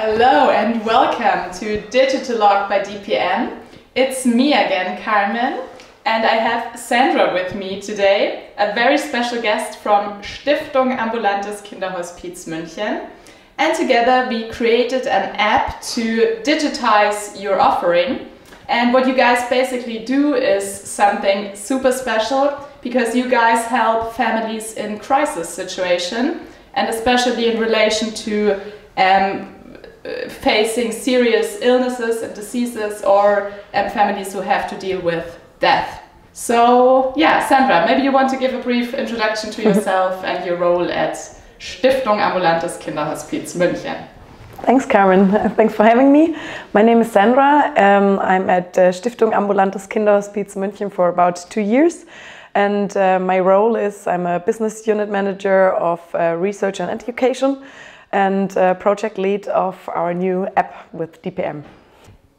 Hello and welcome to Digitalog by DPM. It's me again, Carmen, and I have Sandra with me today, a very special guest from Stiftung Ambulantes Kinderhospiz München. And together we created an app to digitize your offering. And what you guys basically do is something super special, because you guys help families in crisis situation, and especially in relation to facing serious illnesses and diseases, or families who have to deal with death. So yeah, Sandra, maybe you want to give a brief introduction to yourself and your role at Stiftung Ambulantes Kinderhospiz München. Thanks, Carmen. Thanks for having me. My name is Sandra. I'm at Stiftung Ambulantes Kinderhospiz München for about 2 years. And my role is I'm a business unit manager of research and education and project lead of our new app with DPM.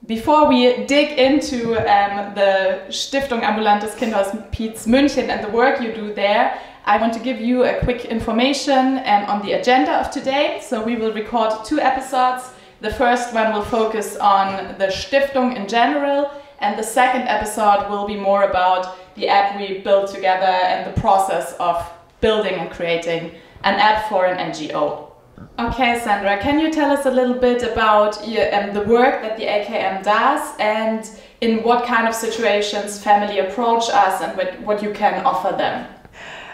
Before we dig into the Stiftung Ambulantes Kinderhospiz München and the work you do there, I want to give you a quick information on the agenda of today. So we will record 2 episodes. The first one will focus on the Stiftung in general, and the second episode will be more about the app we built together and the process of building and creating an app for an NGO. Okay, Sandra, can you tell us a little bit about the work that the AKM does and in what kind of situations family approach us and what you can offer them?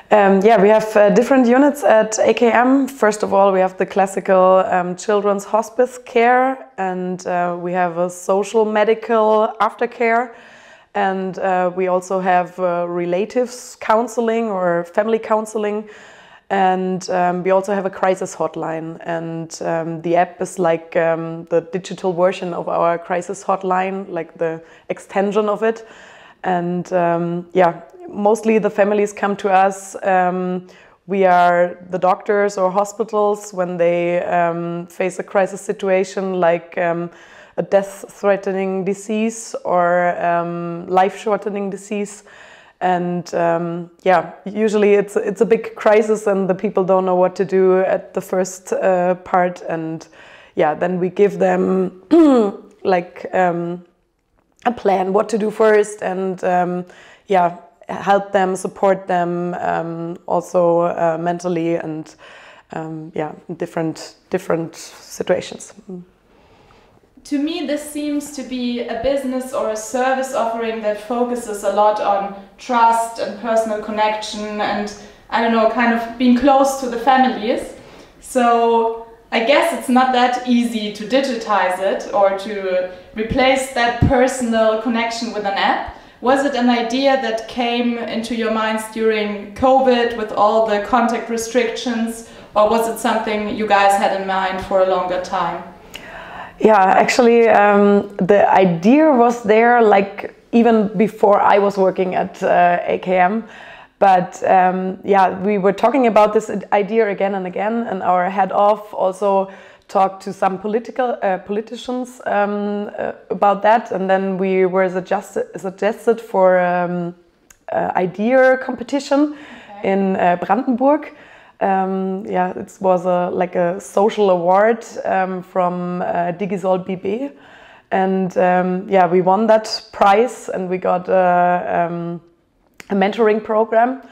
Yeah, we have different units at AKM. First of all, we have the classical children's hospice care, and we have a social medical aftercare, and we also have relatives counseling or family counseling, and we also have a crisis hotline. And the app is like the digital version of our crisis hotline, like the extension of it. And yeah, mostly the families come to us. We are the doctors or hospitals when they face a crisis situation like a death-threatening disease or life-shortening disease. And yeah, usually it's a big crisis and the people don't know what to do at the first part. And yeah, then we give them like a plan what to do first, and yeah, help them, support them also mentally, and yeah, in different situations. To me, this seems to be a business or a service offering that focuses a lot on trust and personal connection and, I don't know, kind of being close to the families. So I guess it's not that easy to digitize it or to replace that personal connection with an app. Was it an idea that came into your minds during COVID with all the contact restrictions, or was it something you guys had in mind for a longer time? Yeah, actually, the idea was there like even before I was working at AKM. But yeah, we were talking about this idea again and again, and our head of also talked to some politicians about that, and then we were suggested for idea competition in Brandenburg. Yeah, it was like a social award from Digisol BB, and yeah, we won that prize, and we got a mentoring program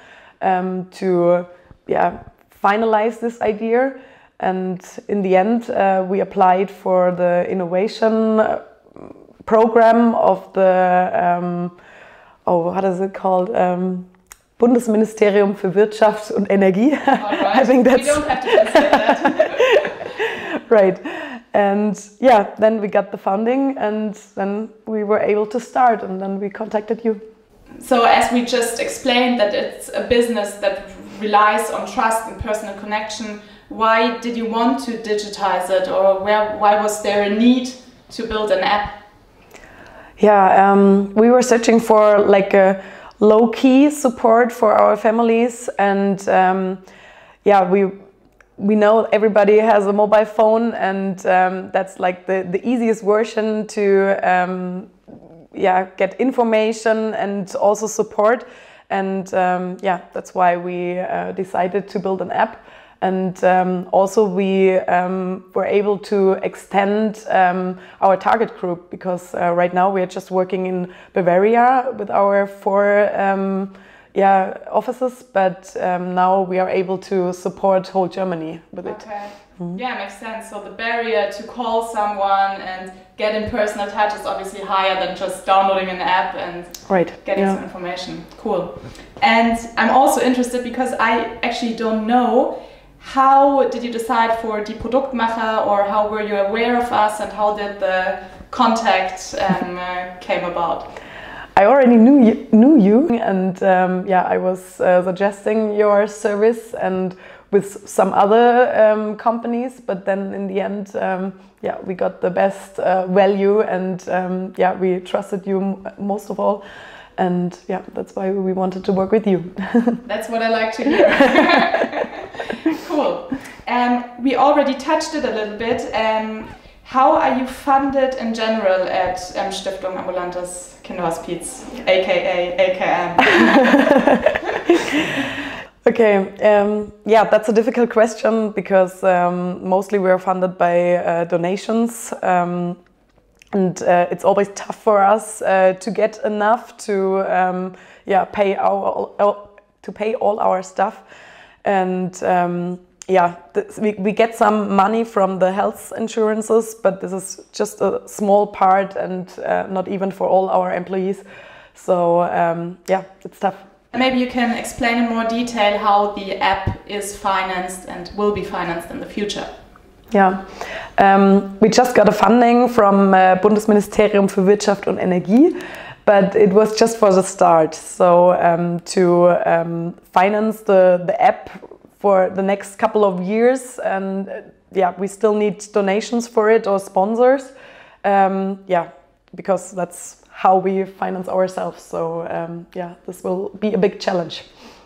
to finalize this idea. And in the end, we applied for the innovation program of the what is it called? Bundesministerium für Wirtschaft und Energie. Right. I think that's. We don't have to translate that. Right. And yeah, then we got the funding, and then we were able to start, and then we contacted you. So as we just explained that it's a business that relies on trust and personal connection, why did you want to digitize it, or why was there a need to build an app? Yeah, we were searching for like a low-key support for our families, and yeah, we know everybody has a mobile phone, and that's like the easiest version to yeah, get information and also support. And yeah, that's why we decided to build an app. And also we were able to extend our target group, because right now we are just working in Bavaria with our 4 offices, but now we are able to support whole Germany with it. Okay. Yeah, makes sense. So the barrier to call someone and get in personal touch is obviously higher than just downloading an app and getting some information. Cool. And I'm also interested, because I actually don't know, how did you decide for Die Produktmacher, or how were you aware of us, and how did the contact came about? I already knew you, and I was suggesting your service and with some other companies, but then in the end, we got the best value, and we trusted you most of all, and that's why we wanted to work with you. That's what I like to hear. Cool. We already touched it a little bit. How are you funded in general at Stiftung Ambulantes Kinderhospiz, aka AKM? Okay, that's a difficult question, because mostly we are funded by donations, and it's always tough for us to get enough to pay all our stuff, and we get some money from the health insurances, but this is just a small part, and not even for all our employees. So it's tough. Maybe you can explain in more detail how the app is financed and will be financed in the future. Yeah, we just got a funding from Bundesministerium für Wirtschaft und Energie, but it was just for the start. So to finance the app for the next couple of years, and we still need donations for it, or sponsors. Because that's how we finance ourselves. So this will be a big challenge.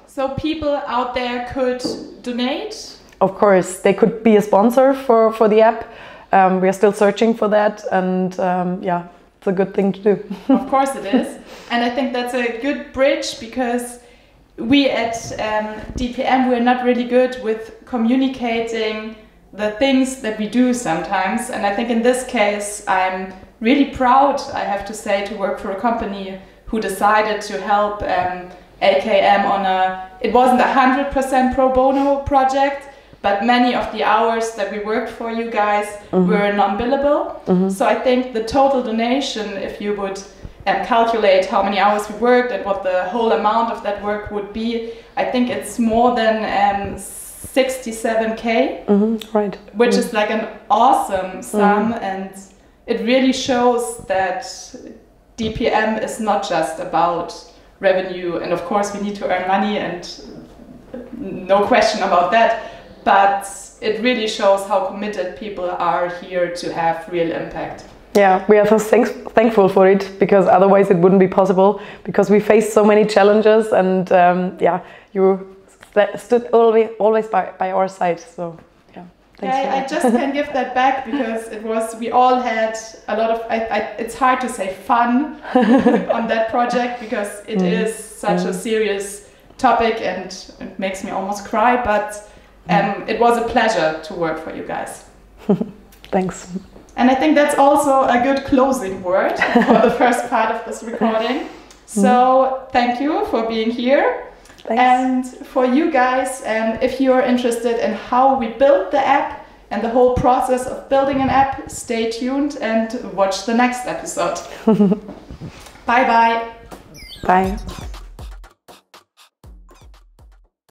So people out there could donate? Of course, they could be a sponsor for the app. We are still searching for that, and it's a good thing to do. Of course it is. And I think that's a good bridge, because we at DPM, we're not really good with communicating the things that we do sometimes. And I think in this case, I'm really proud, I have to say, to work for a company who decided to help AKM on it wasn't 100% pro bono project, but many of the hours that we worked for you guys were non-billable. So I think the total donation, if you would calculate how many hours we worked and what the whole amount of that work would be, I think it's more than 67K, which is like an awesome sum, and it really shows that DPM is not just about revenue, and of course we need to earn money, and no question about that, but it really shows how committed people are here to have real impact. Yeah, we are so thankful for it, because otherwise it wouldn't be possible, because we faced so many challenges, and you stood always by our side. So I just can give that back, because we all had a lot of, it's hard to say fun on that project, because it is such a serious topic, and it makes me almost cry, but it was a pleasure to work for you guys. Thanks. And I think that's also a good closing word for the first part of this recording. So thank you for being here. Thanks. And for you guys, if you're interested in how we built the app and the whole process of building an app, stay tuned and watch the next episode. Bye-bye. Bye.